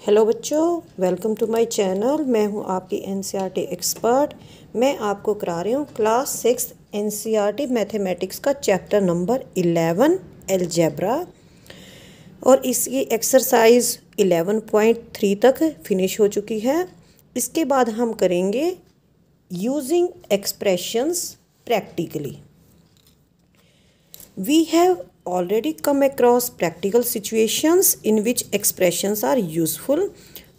Hello बच्चों, welcome to my channel. मैं हूं आपकी एनसीईआरटी एक्सपर्ट। मैं आपको करा रही हूं क्लास 6 एनसीईआरटी मैथमेटिक्स का चैप्टर नंबर 11 अलजेब्रा। और इसकी एक्सरसाइज 11.3 तक फिनिश हो चुकी है। इसके बाद हम करेंगे using expressions practically. We have already come across practical situations in which expressions are useful।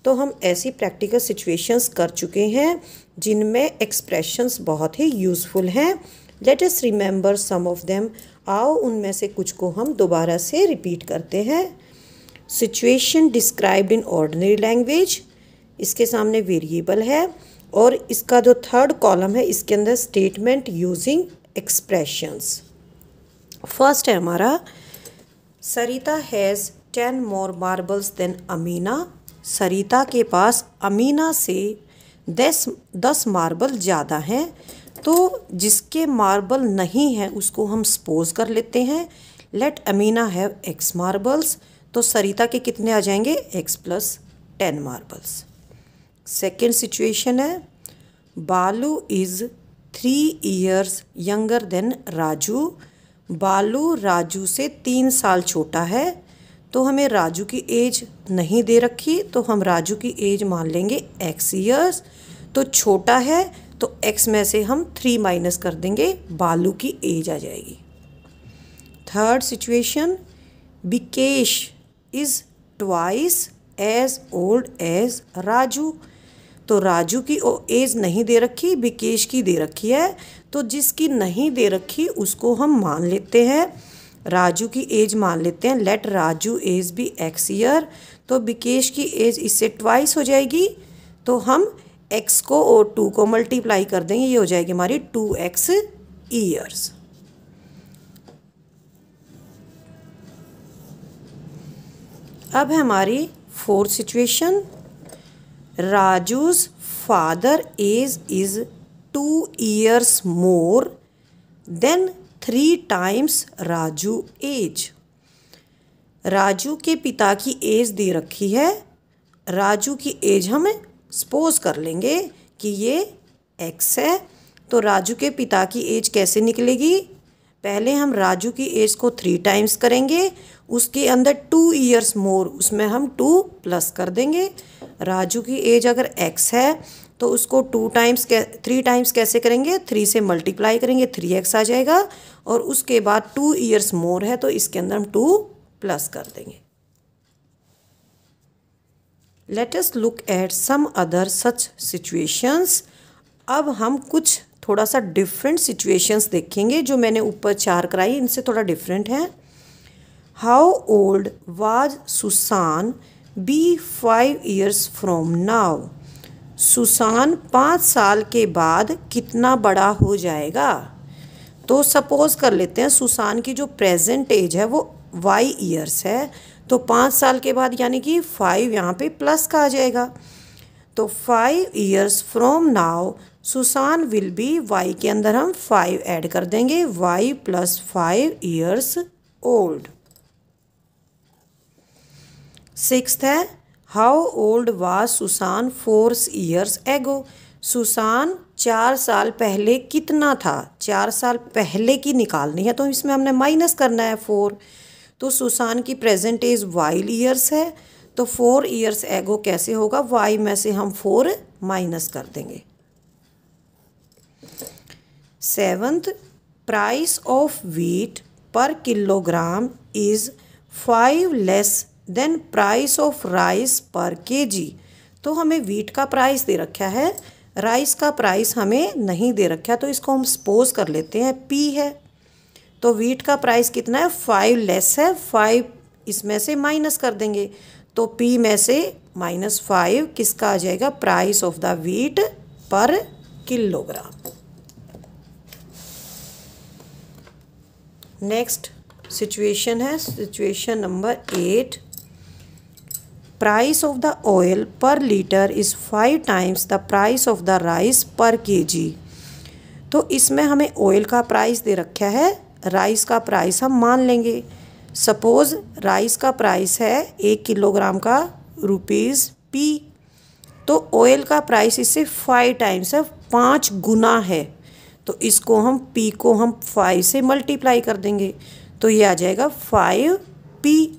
तो हम ऐसी प्रैक्टिकल सिचुएशंस कर चुके हैं जिनमें एक्सप्रेशंस बहुत ही यूज़फुल हैं। Let us remember some of them. आओ उनमें से कुछ को हम दोबारा से रिपीट करते हैं। Situation described in ordinary language, इसके सामने वेरिएबल है और इसका जो थर्ड कॉलम है इसके अंदर स्टेटमेंट यूजिंग एक्सप्रेशंस। फर्स्ट है हमारा, Sarita has 10 more marbles than Amina. Sarita के पास अमीना से 10 मार्बल ज़्यादा हैं। तो जिसके मार्बल नहीं है उसको हम सपोज कर लेते हैं। Let Amina have x marbles. तो सरिता के कितने आ जाएंगे? x + 10 marbles. सेकेंड सिचुएशन है, बालू is 3 years younger than Raju. बालू राजू से 3 साल छोटा है। तो हमें राजू की एज नहीं दे रखी, तो हम राजू की एज मान लेंगे x ईयर्स। तो छोटा है तो x में से हम 3 माइनस कर देंगे, बालू की एज आ जाएगी। Third situation, Bikesh is twice as old as Raju. तो राजू की एज नहीं दे रखी, बिकेश की दे रखी है। तो जिसकी नहीं दे रखी उसको हम मान लेते हैं, राजू की एज मान लेते हैं। लेट राजू एज भी x ईयर। तो बिकेश की एज इससे ट्वाइस हो जाएगी। तो हम x को और 2 को मल्टीप्लाई कर देंगे, ये हो जाएगी हमारी 2x ईयर्स। अब है हमारी fourth situation, Raju's father age is 2 years more than 3 times Raju age. Raju के पिता की एज दे रखी है। राजू की एज हम सपोज कर लेंगे कि ये x है। तो राजू के पिता की एज कैसे निकलेगी? पहले हम राजू की एज को 3 टाइम्स करेंगे, उसके अंदर 2 ईयर्स मोर, उसमें हम 2 प्लस कर देंगे। राजू की एज अगर x है तो उसको 3 टाइम्स कैसे करेंगे? 3 से मल्टीप्लाई करेंगे, 3x आ जाएगा। और उसके बाद 2 ईयर्स मोर है तो इसके अंदर हम 2 प्लस कर देंगे। Let us look at some other such situations. अब हम कुछ थोड़ा सा डिफरेंट सिचुएशंस देखेंगे। जो मैंने ऊपर 4 कराई इनसे थोड़ा डिफरेंट है। How old was Susan be 5 years from now. Susan 5 साल के बाद कितना बड़ा हो जाएगा? तो सपोज कर लेते हैं सुसान की जो प्रेजेंट एज है वो y ईयर्स है। तो 5 साल के बाद यानी कि 5 यहाँ पे प्लस का आ जाएगा। तो 5 years from now Susan will be, y के अंदर हम 5 ऐड कर देंगे, y + 5 ईयर्स ओल्ड। सिक्स्थ है, how old was Susan 4 years ago. Susan 4 साल पहले कितना था? 4 साल पहले की निकालनी है तो इसमें हमने माइनस करना है 4। तो सुसान की प्रेजेंट एज y ईयर्स है। तो 4 ईयर्स एगो कैसे होगा? y में से हम 4 माइनस कर देंगे। Seventh, price of wheat per kilogram is 5 less than price of rice per KG. तो हमें व्हीट का प्राइस दे रखा है, राइस का प्राइस हमें नहीं दे रखा, तो इसको हम सपोज कर लेते हैं p है। तो व्हीट का प्राइस कितना है? 5 लेस है, 5 इसमें से माइनस कर देंगे। तो p में से -5 किसका आ जाएगा? Price of the wheat per kilogram. Next situation है situation number 8, price of the oil per litre is 5 times the price of the rice per KG. तो इसमें हमें ऑयल का प्राइस दे रखा है, राइस का प्राइस हम मान लेंगे। सपोज़ राइस का प्राइस है 1 किलोग्राम का रुपीज़ पी। तो ऑयल का प्राइस इससे 5 टाइम्स है, 5 गुना है। तो इसको हम पी को हम 5 से मल्टीप्लाई कर देंगे, तो ये आ जाएगा 5 P.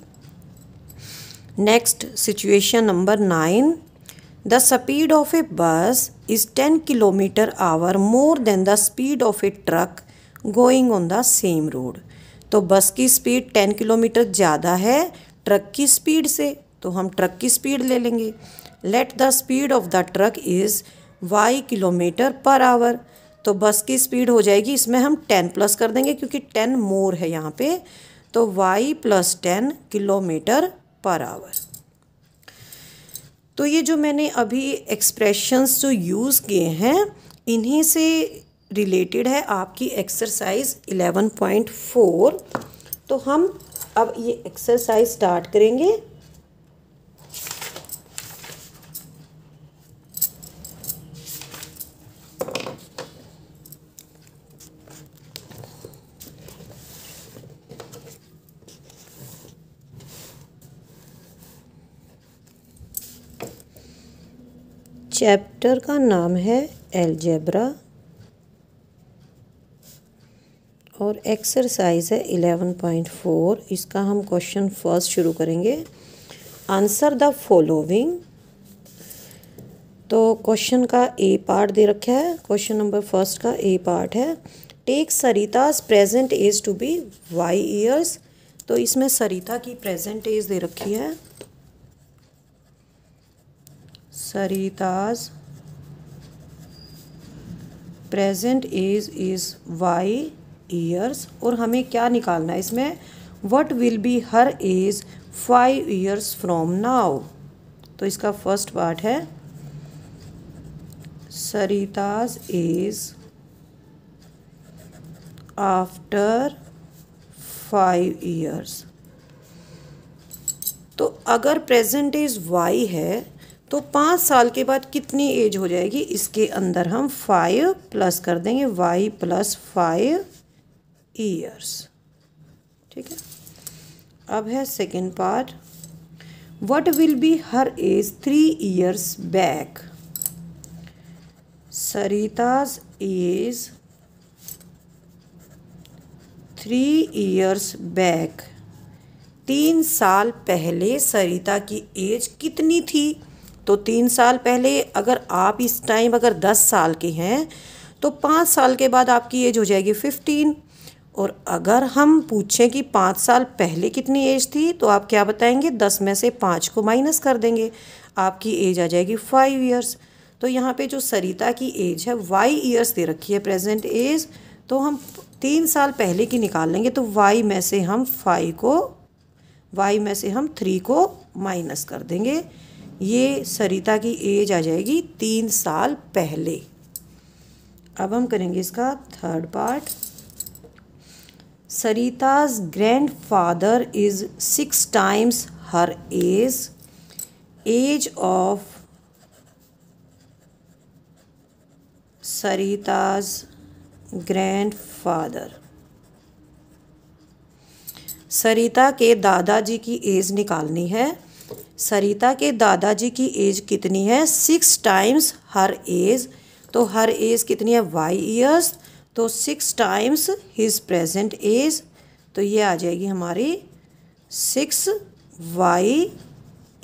Next situation number 9, the speed of ए बस is 10 kilometre our more than the speed of A truck going on the same road. तो बस की स्पीड 10 किलोमीटर ज़्यादा है ट्रक की स्पीड से, तो हम ट्रक की स्पीड ले लेंगे। Let the speed of the truck is y kilometre per hour. तो बस की स्पीड हो जाएगी, इसमें हम 10 प्लस कर देंगे क्योंकि 10 मोर है यहाँ पे, तो y + 10 किलोमीटर पर आवर। तो ये जो मैंने अभी एक्सप्रेशंस जो यूज़ किए हैं इन्हीं से रिलेटेड है आपकी एक्सरसाइज 11.4। तो हम अब ये एक्सरसाइज स्टार्ट करेंगे। चैप्टर का नाम है अलजेब्रा और एक्सरसाइज है 11.4। इसका हम क्वेश्चन फर्स्ट शुरू करेंगे। Answer the following. तो क्वेश्चन का ए पार्ट दे रखा है, क्वेश्चन नंबर फर्स्ट का ए पार्ट है, take Sarita's present age to be y years. तो इसमें सरिता की प्रेजेंट एज दे रखी है, Sarita's present age is y years. और हमें क्या निकालना है इसमें, what will be her age 5 years from now. तो इसका फर्स्ट पार्ट है सरिताज एज आफ्टर 5 ईयर्स। तो अगर प्रेजेंट एज y है तो 5 साल के बाद कितनी एज हो जाएगी, इसके अंदर हम 5 प्लस कर देंगे, y + 5 ईयर्स। ठीक है। अब है second part, what will be her age 3 years back. Sarita's age 3 years back. 3 साल पहले सरिता की एज कितनी थी। तो 3 साल पहले अगर आप इस टाइम अगर 10 साल के हैं तो 5 साल के बाद आपकी एज हो जाएगी 15। और अगर हम पूछें कि 5 साल पहले कितनी एज थी तो आप क्या बताएंगे, 10 में से 5 को माइनस कर देंगे, आपकी एज आ जाएगी 5 ईयर्स। तो यहाँ पे जो सरिता की एज है y ईयर्स दे रखी है प्रेजेंट एज, तो हम 3 साल पहले की निकाल लेंगे, तो y में से हम 3 को माइनस कर देंगे, ये सरिता की एज आ जाएगी 3 साल पहले। अब हम करेंगे इसका third part, Sarita's grandfather is 6 times her age of Sarita's grandfather. Sarita के दादाजी की एज निकालनी है। सरिता के दादाजी की एज कितनी है, 6 टाइम्स हर एज। तो हर एज कितनी है, y ईयर्स, तो 6 टाइम्स हिज प्रेजेंट एज, तो ये आ जाएगी हमारी 6y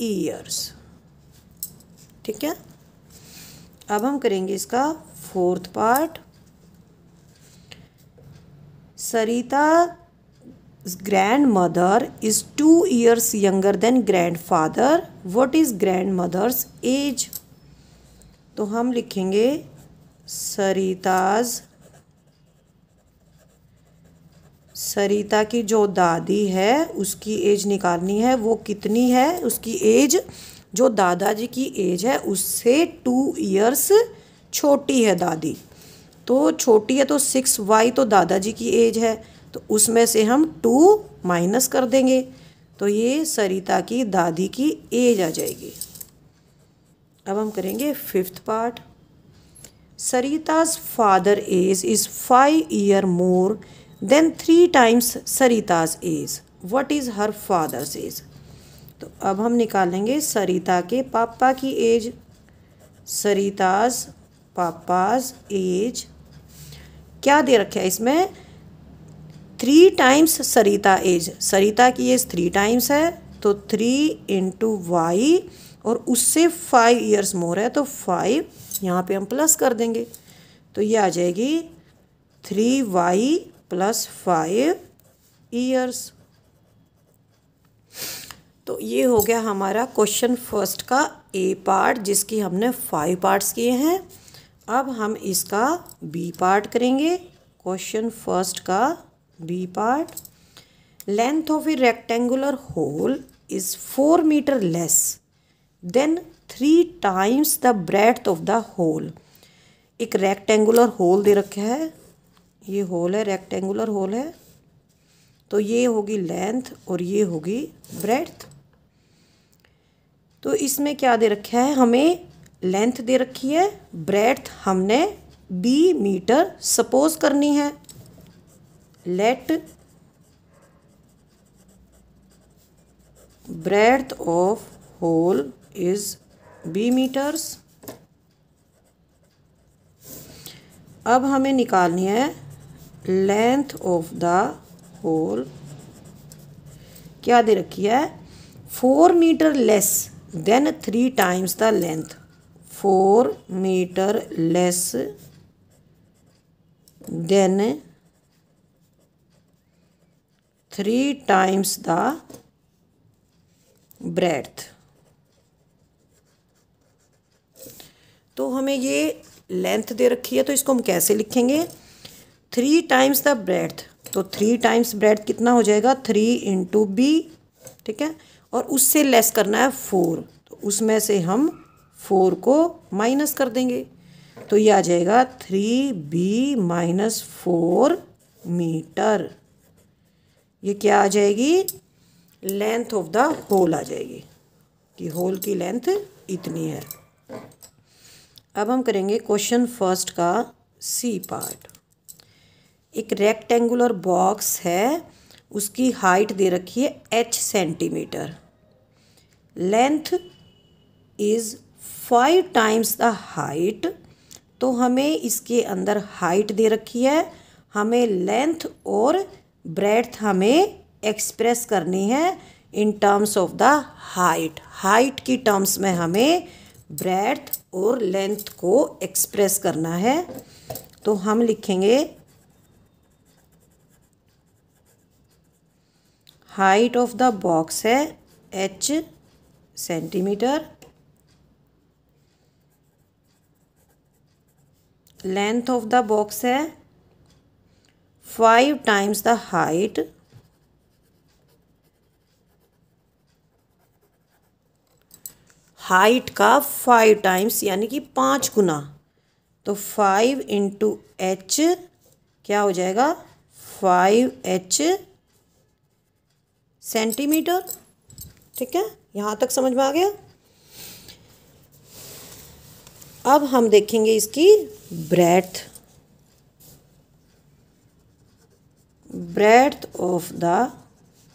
ईयर्स। ठीक है। अब हम करेंगे इसका fourth part, Sarita grandmother is 2 years younger than grandfather. What is grandmother's age? तो हम लिखेंगे सरिता की जो दादी है उसकी एज निकालनी है, वो कितनी है, उसकी एज जो दादाजी की एज है उससे 2 ईयर्स छोटी है दादी। तो छोटी है तो 6y तो दादाजी की एज है, तो उसमें से हम 2 माइनस कर देंगे, तो ये सरिता की दादी की एज आ जाएगी। अब हम करेंगे fifth part, Sarita's father age is 5 year more than 3 times Sarita's age. What is her father's age. तो अब हम निकालेंगे सरिता के पापा की एज। सरिताज पापाज एज क्या दे रखा है इसमें, 3 टाइम्स सरिता एज। सरिता की एज 3 टाइम्स है, तो 3 इंटू वाई, और उससे 5 ईयर्स मोर है, तो 5 यहाँ पे हम प्लस कर देंगे, तो ये आ जाएगी 3y + 5 ईयर्स। तो ये हो गया हमारा क्वेश्चन फर्स्ट का ए पार्ट, जिसकी हमने 5 पार्ट्स किए हैं। अब हम इसका बी पार्ट करेंगे। क्वेश्चन फर्स्ट का B part, length of a rectangular hole is 4 metre less than 3 times the breadth of the hole. एक रेक्टेंगुलर होल दे रखा है, ये होल है, रेक्टेंगुलर होल है, तो ये होगी लेंथ और ये होगी ब्रेड्थ। तो इसमें क्या दे रखा है, हमें लेंथ दे रखी है, ब्रेड्थ हमने b मीटर सपोज करनी है। Let breadth of hole is b metres. अब हमें निकालनी है लेंथ ऑफ द होल, क्या दे रखी है, 4 metre less than 3 times the length. 4 metre less than 3 times the breadth. तो हमें ये लेंथ दे रखी है, तो इसको हम कैसे लिखेंगे, 3 टाइम्स द ब्रेड्थ, तो 3 टाइम्स ब्रेड्थ कितना हो जाएगा, 3 इंटू बी, ठीक है, और उससे लेस करना है 4, तो उसमें से हम 4 को माइनस कर देंगे, तो ये आ जाएगा 3b - 4 मीटर। ये क्या आ जाएगी, लेंथ ऑफ द होल आ जाएगी, कि होल की लेंथ इतनी है। अब हम करेंगे क्वेश्चन फर्स्ट का सी पार्ट। एक रेक्टेंगुलर बॉक्स है, उसकी हाइट दे रखी है h centimetre, length is 5 times the height. तो हमें इसके अंदर हाइट दे रखी है, हमें लेंथ और ब्रेड्थ हमें एक्सप्रेस करनी है in terms of the height. Height की टर्म्स में हमें ब्रेड्थ और लेंथ को एक्सप्रेस करना है, तो हम लिखेंगे हाइट ऑफ द बॉक्स है h centimetre, length of the box है 5 टाइम्स द हाइट, हाइट का 5 टाइम्स यानी कि 5 गुना, तो 5 इंटू h क्या हो जाएगा, 5h सेंटीमीटर। ठीक है, यहाँ तक समझ में आ गया। अब हम देखेंगे इसकी breadth. Breadth of the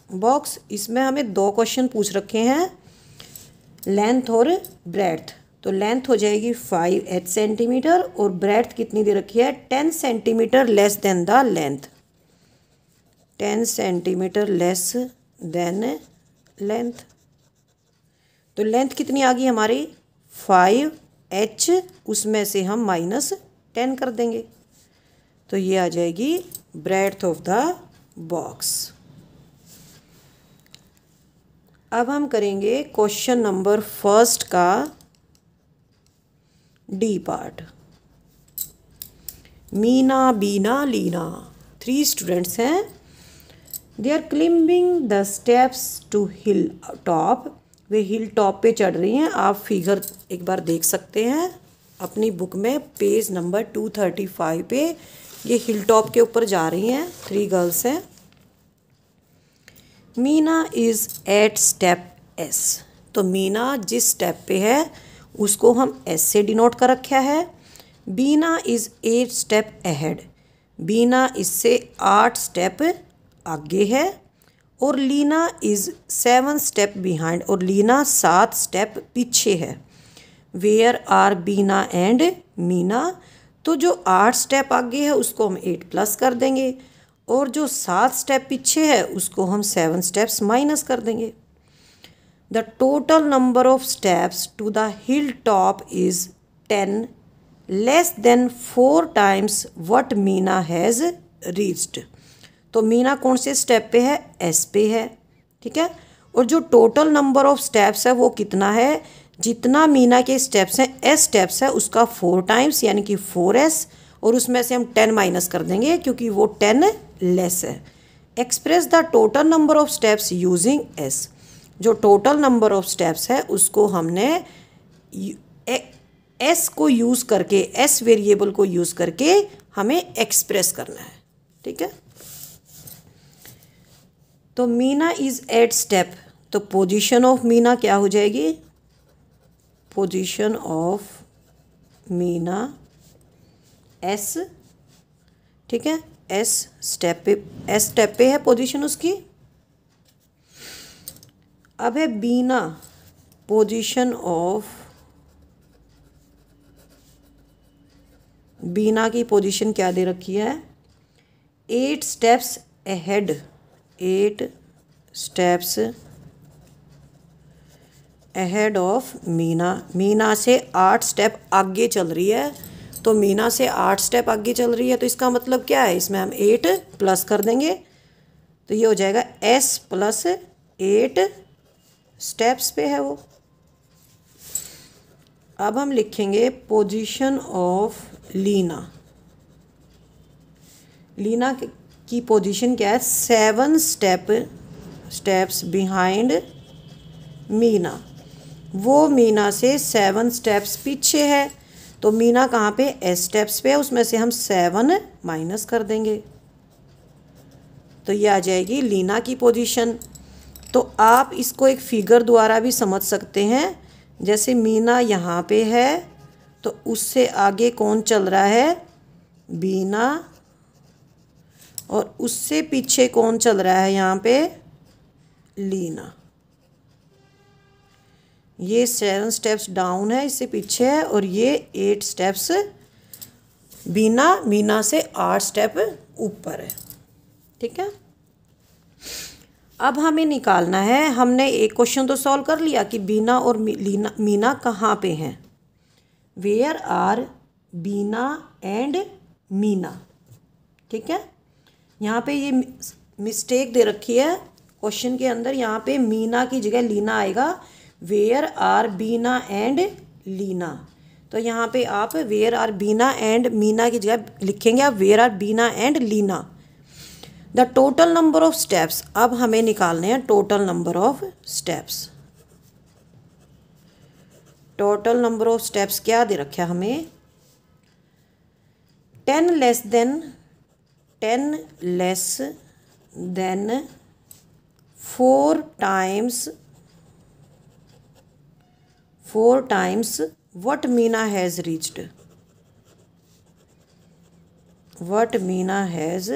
box, इसमें हमें 2 क्वेश्चन पूछ रखे हैं, लेंथ और ब्रेड्थ। तो लेंथ हो जाएगी 5h सेंटीमीटर और ब्रेड्थ कितनी दे रखी है, 10 centimetre less than the length, 10 centimetre less than length. तो लेंथ कितनी आ गई हमारी 5h, उसमें से हम -10 कर देंगे, तो ये आ जाएगी ब्रेड्थ ऑफ द बॉक्स। अब हम करेंगे क्वेश्चन नंबर फर्स्ट का D part. Meena, Beena, Leena 3 students हैं। They are climbing the steps to hill top. वे हिल टॉप पे चढ़ रही हैं। आप फिगर एक बार देख सकते हैं अपनी बुक में, पेज नंबर 235 पे ये हिल टॉप के ऊपर जा रही हैं। 3 गर्ल्स हैं। Meena is at step S। तो मीना जिस स्टेप पे है उसको हम S से डिनोट कर रखा है। बीना इज़ 8 स्टेप अहेड। बीना इससे 8 स्टेप आगे है। और लीना इज़ 7 स्टेप बिहाइंड, और लीना 7 स्टेप पीछे है। Where are Beena and Meena, तो जो 8 स्टेप आगे है उसको हम 8 प्लस कर देंगे, और जो 7 स्टेप पीछे है उसको हम 7 स्टेप्स माइनस कर देंगे। The total number of steps to the hill top is 10 less than 4 times what Meena has reached. तो मीना कौन से स्टेप पे है? एस पे है, ठीक है। और जो टोटल नंबर ऑफ स्टेप्स है वो कितना है? जितना मीना के स्टेप्स हैं, एस स्टेप्स है उसका 4 टाइम्स यानी कि 4s, और उसमें से हम 10 माइनस कर देंगे क्योंकि वो 10 लेस है। Express the total number of steps using S. जो टोटल नंबर ऑफ स्टेप्स है उसको हमने एस को यूज़ करके, एस वेरिएबल को यूज़ करके हमें एक्सप्रेस करना है, ठीक है। तो मीना इज़ एट स्टेप, तो पोजीशन ऑफ मीना क्या हो जाएगी? पोजीशन ऑफ मीना एस, ठीक है। एस स्टेप पे है पोजीशन उसकी। अब है बीना, पोजीशन ऑफ बीना की पोजीशन क्या दे रखी है? 8 steps ahead, 8 steps ahead of Meena. Meena से 8 स्टेप आगे चल रही है, तो मीना से 8 स्टेप आगे चल रही है तो इसका मतलब क्या है? इसमें हम 8 प्लस कर देंगे तो ये हो जाएगा s प्लस 8 स्टेप्स पे है वो। अब हम लिखेंगे पोजीशन ऑफ लीना। लीना की पोजीशन क्या है? 7 स्टेप्स बिहाइंड मीना। वो मीना से 7 स्टेप्स पीछे है, तो मीना कहाँ पे? एस स्टेप्स पे है, उसमें से हम 7 माइनस कर देंगे तो ये आ जाएगी लीना की पोजीशन। तो आप इसको एक फिगर द्वारा भी समझ सकते हैं। जैसे मीना यहाँ पे है तो उससे आगे कौन चल रहा है? बीना, और उससे पीछे कौन चल रहा है यहाँ पे? लीना। ये 7 स्टेप्स डाउन है, इससे पीछे है, और ये 8 स्टेप्स मीना से 8 स्टेप ऊपर है, ठीक है। अब हमें निकालना है, हमने एक क्वेश्चन तो सॉल्व कर लिया कि बीना और मीना कहाँ पे हैं। Where are Beena and Meena, ठीक है। यहाँ पे ये मिस्टेक दे रखी है क्वेश्चन के अंदर, यहाँ पे मीना की जगह लीना आएगा। Where are Beena and Leena, तो यहाँ पे आप where are Beena and Meena की जगह लिखेंगे आप where are Beena and Leena. The total number of steps, अब हमें निकालने हैं total number of steps. Total number of steps क्या दे रखा हमें? 10 less than 4 times what Meena has reached. what Meena has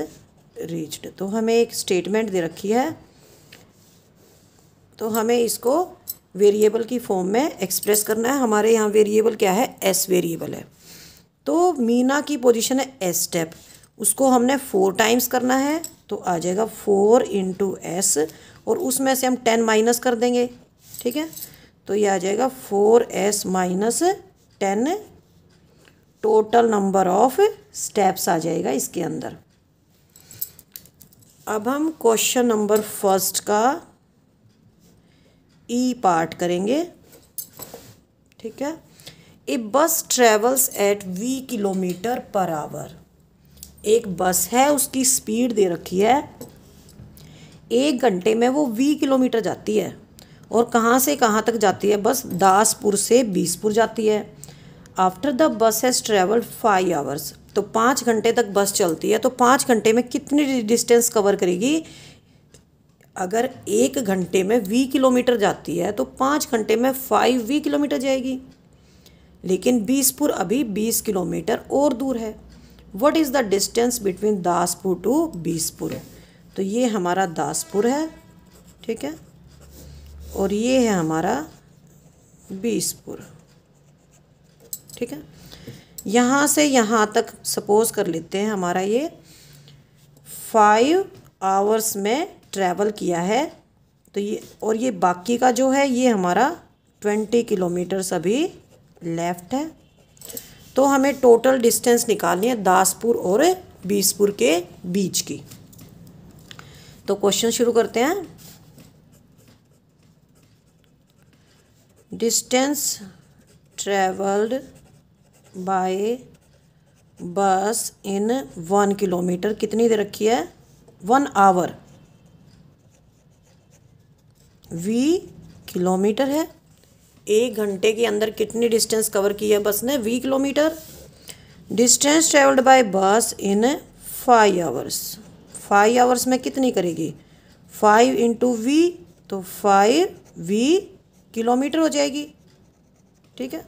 reached, तो हमें एक स्टेटमेंट दे रखी है, तो हमें इसको वेरिएबल की फॉर्म में एक्सप्रेस करना है। हमारे यहाँ वेरिएबल क्या है? एस वेरिएबल है। तो मीना की पोजीशन है एस स्टेप, उसको हमने 4 टाइम्स करना है, तो आ जाएगा 4 × s, और उसमें से हम 10 माइनस कर देंगे, ठीक है। तो ये आ जाएगा 4s minus 10, total number of steps आ जाएगा इसके अंदर। अब हम क्वेश्चन नंबर फर्स्ट का ई पार्ट करेंगे, ठीक है। ए बस ट्रेवल्स एट v km/h। एक बस है, उसकी स्पीड दे रखी है 1 घंटे में वो 20 किलोमीटर जाती है। और कहाँ से कहाँ तक जाती है बस? दासपुर से बीसपुर जाती है। After the bus has travelled 5 hours, तो 5 घंटे तक बस चलती है, तो 5 घंटे में कितनी डिस्टेंस कवर करेगी? अगर 1 घंटे में 20 किलोमीटर जाती है तो 5 घंटे में 5 किलोमीटर जाएगी, लेकिन बीसपुर अभी 20 किलोमीटर और दूर है। What is the distance between Daspur to Bispur? तो ये हमारा दासपुर है ठीक है, और ये है हमारा बीसपुर। ठीक है, यहाँ से यहाँ तक सपोज कर लेते हैं हमारा ये 5 आवर्स में ट्रैवल किया है। तो ये और ये बाकी का जो है ये हमारा 20 किलोमीटर्स अभी लेफ्ट है। तो हमें टोटल डिस्टेंस निकालनी है दासपुर और बीसपुर के बीच की। तो क्वेश्चन शुरू करते हैं। Distance travelled by bus in 1 kilometre कितनी दे रखी है? 1 आवर। वी किलोमीटर है। 1 घंटे के अंदर कितनी डिस्टेंस कवर की है बस ने? V kilometre. Distance travelled by bus in 5 hours. 5 hours में कितनी करेगी? 5 इंटू वी, तो 5 वी किलोमीटर हो जाएगी। ठीक है,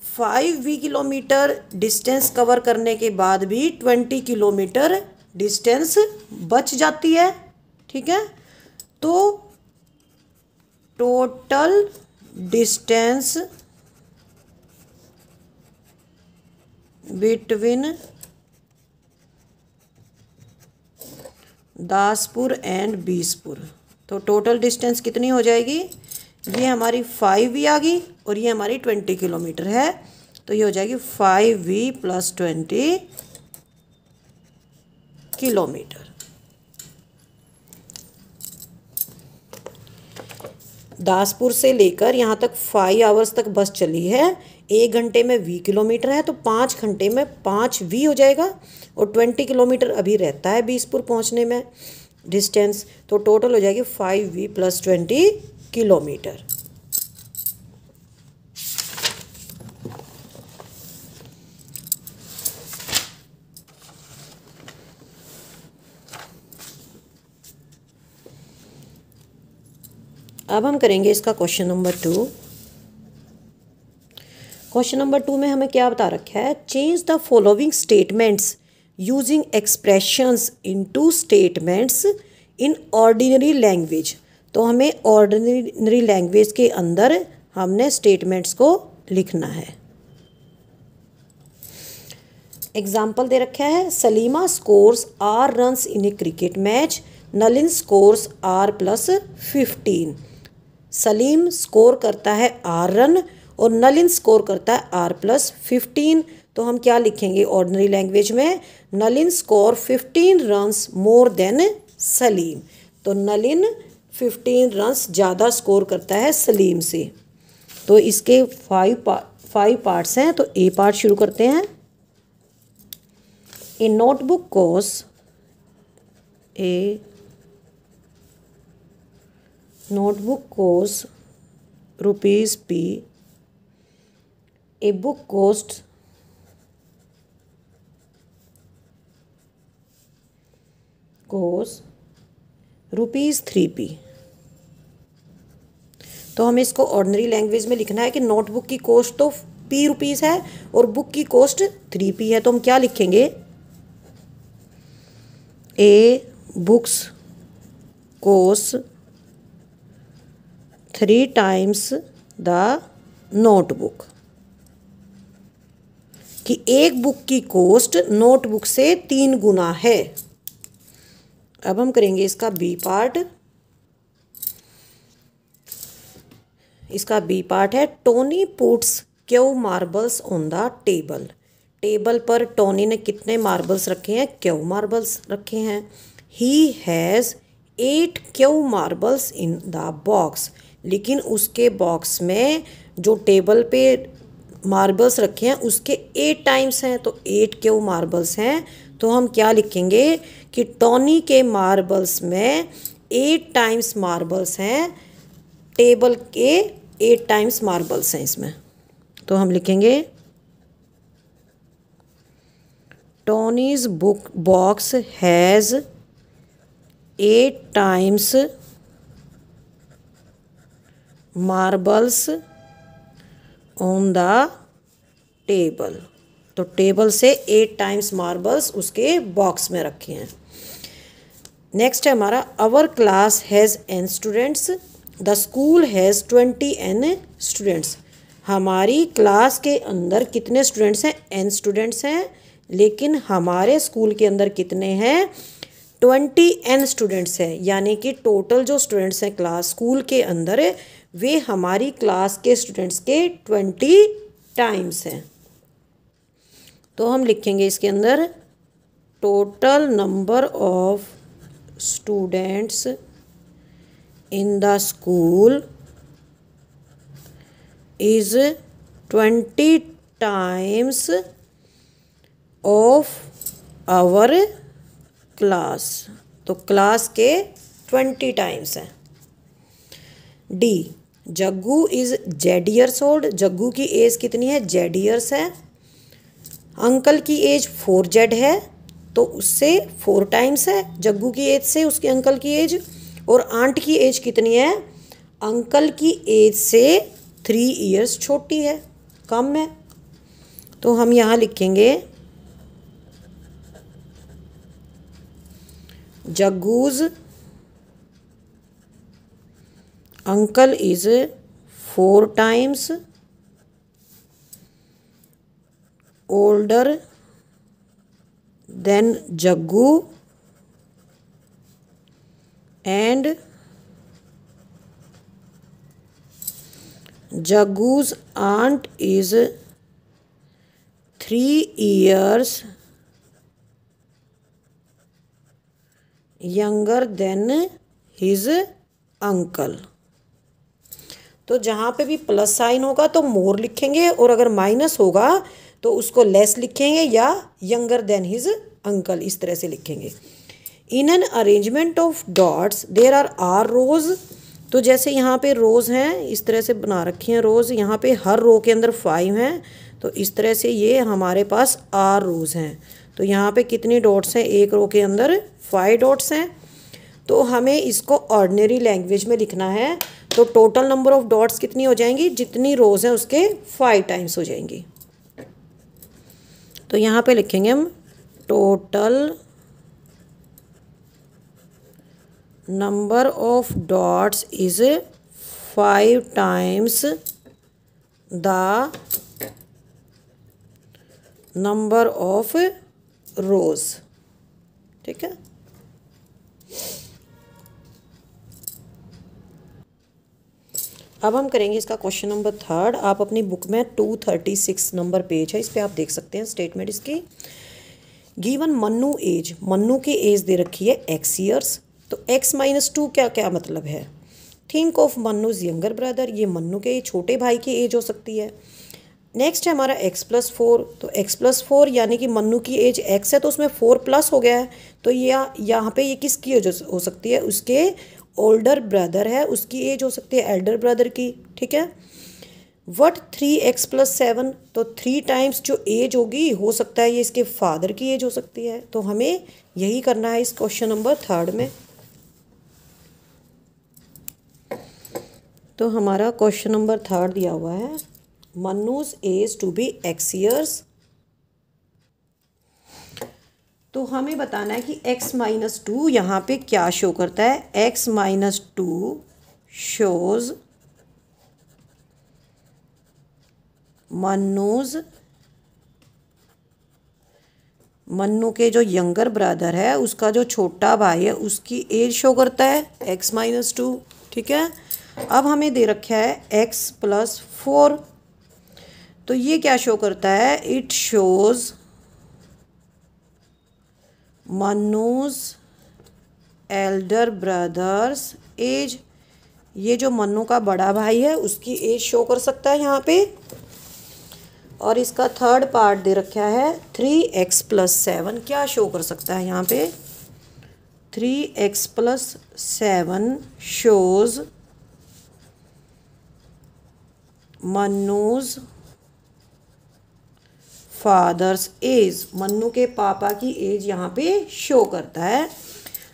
5 वी किलोमीटर डिस्टेंस कवर करने के बाद भी 20 किलोमीटर डिस्टेंस बच जाती है। ठीक है, तो total distance between Daspur and Bispur, तो टोटल डिस्टेंस कितनी हो जाएगी? ये हमारी 5V आ गई और ये हमारी 20 किलोमीटर है, तो ये हो जाएगी 5V + 20 किलोमीटर। दासपुर से लेकर यहाँ तक 5 आवर्स तक बस चली है। 1 घंटे में V किलोमीटर है, तो 5 घंटे में 5V हो जाएगा, और 20 किलोमीटर अभी रहता है बीसपुर पहुँचने में डिस्टेंस, तो टोटल हो जाएगी 5V + 20 किलोमीटर। अब हम करेंगे इसका क्वेश्चन नंबर 2। क्वेश्चन नंबर 2 में हमें क्या बता रखा है? Change the following statements using expressions into statements in ordinary language. तो हमें ऑर्डिनरी लैंग्वेज के अंदर हमने स्टेटमेंट्स को लिखना है। एग्जाम्पल दे रखा है, Salima scores R runs in A cricket match, Nalin scores R + 15। Salim score करता है R रन और नलिन स्कोर करता है R + 15। तो हम क्या लिखेंगे ऑर्डिनरी लैंग्वेज में? Nalin score 15 runs more than Salim. तो नलिन 15 रन्स ज़्यादा स्कोर करता है सलीम से। तो इसके 5 पार्ट्स हैं, तो ए पार्ट शुरू करते हैं। A notebook cost ₹P। A book costs ₹3P। तो हमें इसको ऑर्डिनरी लैंग्वेज में लिखना है कि नोटबुक की कॉस्ट तो ₹P है और बुक की कॉस्ट 3P है। तो हम क्या लिखेंगे? A books cost 3 times the notebook, कि एक बुक की कॉस्ट नोटबुक से 3 गुना है। अब हम करेंगे इसका बी पार्ट। इसका बी पार्ट है, Tony puts Q marbles on the table. Table पर टोनी ने कितने मार्बल्स रखे हैं? क्यू मार्बल्स रखे हैं। He has 8 Q marbles in the box. लेकिन उसके बॉक्स में जो टेबल पे मार्बल्स रखे हैं उसके 8 टाइम्स हैं, तो 8 क्यू मार्बल्स हैं। तो हम क्या लिखेंगे कि टोनी के मार्बल्स में 8 टाइम्स मार्बल्स हैं, टेबल के 8 टाइम्स मार्बल्स हैं इसमें। तो हम लिखेंगे Tony's book box has 8 times marbles on the table. तो टेबल से 8 टाइम्स मार्बल्स उसके बॉक्स में रखे हैं। नेक्स्ट है हमारा our class has n students, the school has 20 n students. हमारी क्लास के अंदर कितने स्टूडेंट्स हैं? n स्टूडेंट्स हैं, लेकिन हमारे स्कूल के अंदर कितने हैं? 20 n स्टूडेंट्स हैं, यानी कि टोटल जो स्टूडेंट्स हैं क्लास स्कूल के अंदर वे हमारी क्लास के स्टूडेंट्स के 20 टाइम्स हैं। तो हम लिखेंगे इसके अंदर total number of students in the school is 20 times of our class. तो क्लास के 20 टाइम्स हैं। D, Jaggu is Z years old, Jaggu की एज कितनी है? जेड ईयर्स है। अंकल की एज 4Z है, तो उससे 4 टाइम्स है जग्गू की एज से उसके अंकल की एज। और आंट की एज कितनी है? अंकल की एज से 3 ईयर्स छोटी है, कम है। तो हम यहाँ लिखेंगे Jaggu's uncle is 4 times older than Jaggu and Jaggu's aunt is 3 years younger than his uncle। तो जहाँ पे भी प्लस साइन होगा तो मोर लिखेंगे, और अगर माइनस होगा तो उसको लेस लिखेंगे या यंगर देन हिज अंकल, इस तरह से लिखेंगे। In an arrangement of dots there are rows. तो जैसे यहाँ पे रोज़ हैं, इस तरह से बना रखी हैं रोज़, यहाँ पे हर रो के अंदर 5 हैं, तो इस तरह से ये हमारे पास आर रोज़ हैं। तो यहाँ पे कितनी डॉट्स हैं? एक रो के अंदर 5 डॉट्स हैं। तो हमें इसको ऑर्डिनरी लैंग्वेज में लिखना है, तो टोटल नंबर ऑफ डॉट्स कितनी हो जाएंगी? जितनी रोज़ हैं उसके 5 टाइम्स हो जाएंगी। तो यहाँ पे लिखेंगे हम total number of dots is 5 times the number of रोज। ठीक है। अब हम करेंगे इसका क्वेश्चन नंबर 3। आप अपनी बुक में 236 नंबर पेज है, इस पे आप देख सकते हैं स्टेटमेंट इसकी। गिवन मन्नू एज, मन्नू की एज दे रखी है x ईयर्स, तो x-2 क्या क्या मतलब है? थिंक ऑफ मन्नूज यंगर ब्रदर, ये मन्नू के छोटे भाई की एज हो सकती है। नेक्स्ट है हमारा x+4, तो x+4 यानी कि मन्नू की एज x है, तो उसमें 4 प्लस हो गया है, तो ये यहाँ पे ये किसकी हो सकती है? उसके ओल्डर ब्रदर है, उसकी एज हो सकती है एल्डर ब्रदर की। ठीक है। वट 3x+7, तो 3 टाइम्स जो एज होगी हो सकता है ये इसके फादर की एज हो सकती है। तो हमें यही करना है इस क्वेश्चन नंबर 3 में। तो हमारा क्वेश्चन नंबर 3 दिया हुआ है, Mannu's age to be x years. तो हमें बताना है कि x-2 यहाँ पे क्या शो करता है? x-2 शोज मन्नू के जो यंगर ब्रदर है उसका जो छोटा भाई है उसकी एज शो करता है x-2। ठीक है। अब हमें दे रखा है x+4, तो ये क्या शो करता है? It shows Mannu's elder brother's age. ये जो मन्नू का बड़ा भाई है उसकी एज शो कर सकता है यहाँ पे। और इसका 3rd पार्ट दे रखा है 3x+7, क्या शो कर सकता है यहाँ पे? 3x+7 shows Mannu's father's age, Mannu के पापा की एज यहाँ पे शो करता है।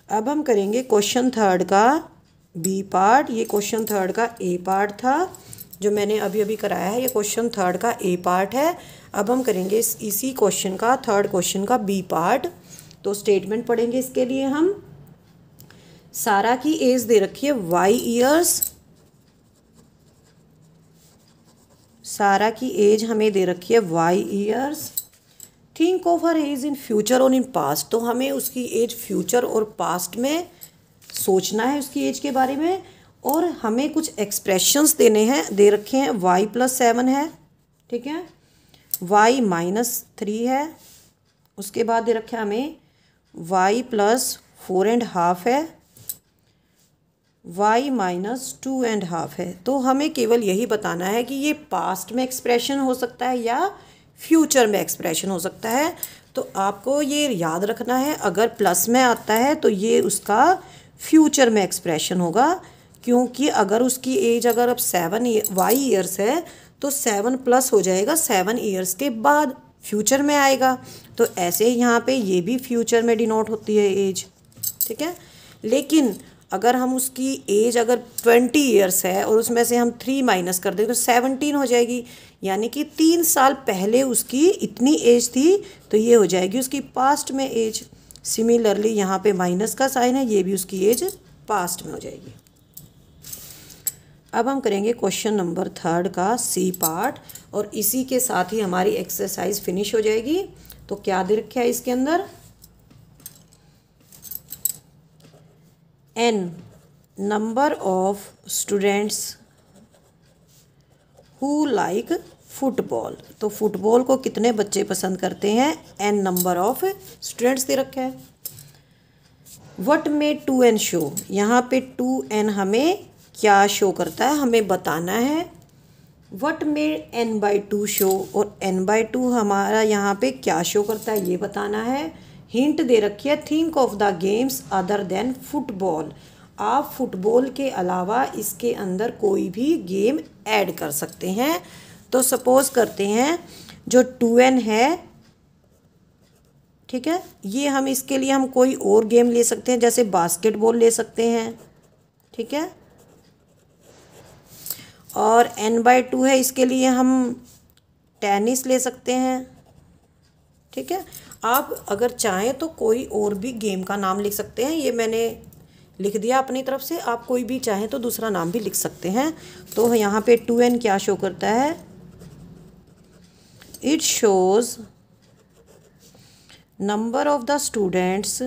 अब हम करेंगे क्वेश्चन 3 का बी पार्ट। ये क्वेश्चन 3 का ए पार्ट था जो मैंने अभी अभी कराया है, ये क्वेश्चन 3 का ए पार्ट है। अब हम करेंगे इसी क्वेश्चन का 3rd क्वेश्चन का बी पार्ट। तो स्टेटमेंट पढ़ेंगे इसके लिए हम। सारा की एज दे रखी है y ईयर्स, सारा की एज हमें दे रखी है y years. Think of her age in future और इन पास्ट, तो हमें उसकी एज फ्यूचर और पास्ट में सोचना है उसकी एज के बारे में। और हमें कुछ एक्सप्रेशंस देने हैं, दे रखे हैं y+7 है, ठीक है, y-3 है, उसके बाद दे रखा है हमें y+4.5 है, y-2.5 है। तो हमें केवल यही बताना है कि ये पास्ट में एक्सप्रेशन हो सकता है या फ्यूचर में एक्सप्रेशन हो सकता है। तो आपको ये याद रखना है, अगर प्लस में आता है तो ये उसका फ्यूचर में एक्सप्रेशन होगा, क्योंकि अगर उसकी एज अगर अब 7 y ईयर्स है तो 7 प्लस हो जाएगा 7 ईयर्स के बाद फ्यूचर में आएगा। तो ऐसे यहाँ पे ये भी फ्यूचर में डिनोट होती है एज, ठीक है। लेकिन अगर हम उसकी एज अगर 20 ईयर्स है और उसमें से हम 3 माइनस कर दें तो 17 हो जाएगी, यानी कि 3 साल पहले उसकी इतनी एज थी, तो ये हो जाएगी उसकी पास्ट में एज। सिमिलरली यहाँ पे माइनस का साइन है, ये भी उसकी एज पास्ट में हो जाएगी। अब हम करेंगे क्वेश्चन नंबर 3 का सी पार्ट, और इसी के साथ ही हमारी एक्सरसाइज फिनिश हो जाएगी। तो क्या दे रखा है इसके अंदर, n number of students who like football. तो फुटबॉल को कितने बच्चे पसंद करते हैं, n number of students they रखा है। व्हाट में 2n शो, यहाँ पे 2n हमें क्या शो करता है हमें बताना है। व्हाट में n/2 शो, और n/2 हमारा यहाँ पे क्या शो करता है ये बताना है। हिंट दे रखी है think of the games other than football, आप फुटबॉल के अलावा इसके अंदर कोई भी गेम ऐड कर सकते हैं। तो सपोज़ करते हैं जो 2n है, ठीक है, ये हम इसके लिए हम कोई और गेम ले सकते हैं, जैसे बास्केटबॉल ले सकते हैं, ठीक है। और n/2 है, इसके लिए हम टेनिस ले सकते हैं, ठीक है। आप अगर चाहें तो कोई और भी गेम का नाम लिख सकते हैं, ये मैंने लिख दिया अपनी तरफ से, आप कोई भी चाहें तो दूसरा नाम भी लिख सकते हैं। तो यहाँ पे 2n क्या शो करता है, it shows number of the students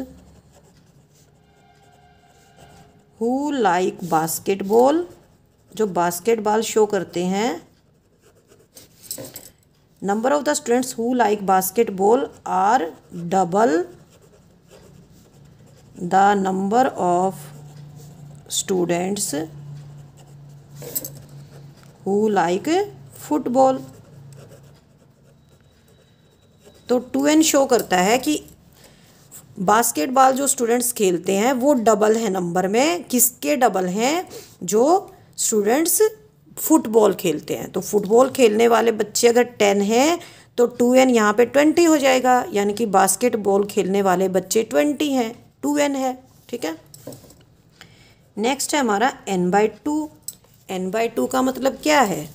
who like basketball, जो बास्केटबॉल शो करते हैं। Number of the students who like basketball are double the number of students who like football. तो 2n शो करता है कि बास्केटबॉल जो स्टूडेंट्स खेलते हैं वो डबल है नंबर में, किसके डबल हैं, जो स्टूडेंट्स फुटबॉल खेलते हैं। तो फुटबॉल खेलने वाले बच्चे अगर 10 हैं तो 2n यहाँ पे 20 हो जाएगा, यानी कि बास्केटबॉल खेलने वाले बच्चे 20 हैं, 2n है, ठीक है। नेक्स्ट है हमारा n/2। n/2 का मतलब क्या है,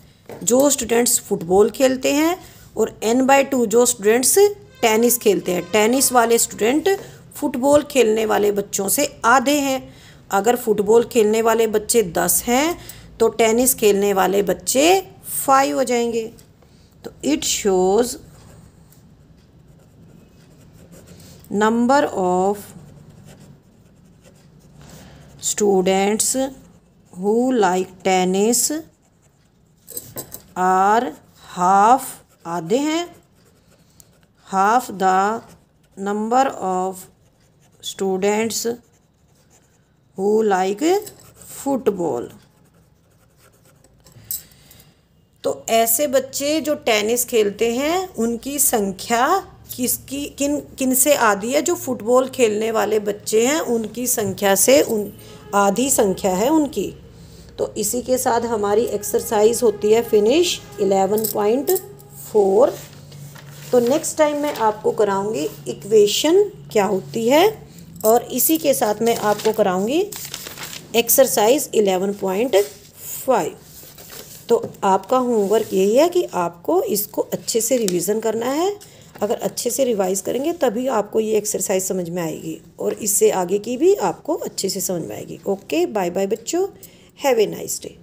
जो स्टूडेंट्स फुटबॉल खेलते हैं, और n/2 जो स्टूडेंट्स टेनिस खेलते हैं। टेनिस वाले स्टूडेंट फुटबॉल खेलने वाले बच्चों से आधे हैं। अगर फुटबॉल खेलने वाले बच्चे 10 हैं तो टेनिस खेलने वाले बच्चे 5 हो जाएंगे। तो it shows number of students who like tennis are half, आधे हैं, half the number of students who like football. तो ऐसे बच्चे जो टेनिस खेलते हैं उनकी संख्या किन से आधी है, जो फुटबॉल खेलने वाले बच्चे हैं उनकी संख्या से आधी संख्या है उनकी। तो इसी के साथ हमारी एक्सरसाइज होती है फिनिश 11.4। तो नेक्स्ट टाइम मैं आपको कराऊंगी इक्वेशन क्या होती है, और इसी के साथ मैं आपको कराऊंगी एक्सरसाइज 11.5। तो आपका होमवर्क यही है कि आपको इसको अच्छे से रिवीजन करना है। अगर अच्छे से रिवाइज करेंगे तभी आपको ये एक्सरसाइज समझ में आएगी और इससे आगे की भी आपको अच्छे से समझ में आएगी। ओके, बाय बाय बच्चों, हैव ए नाइस डे।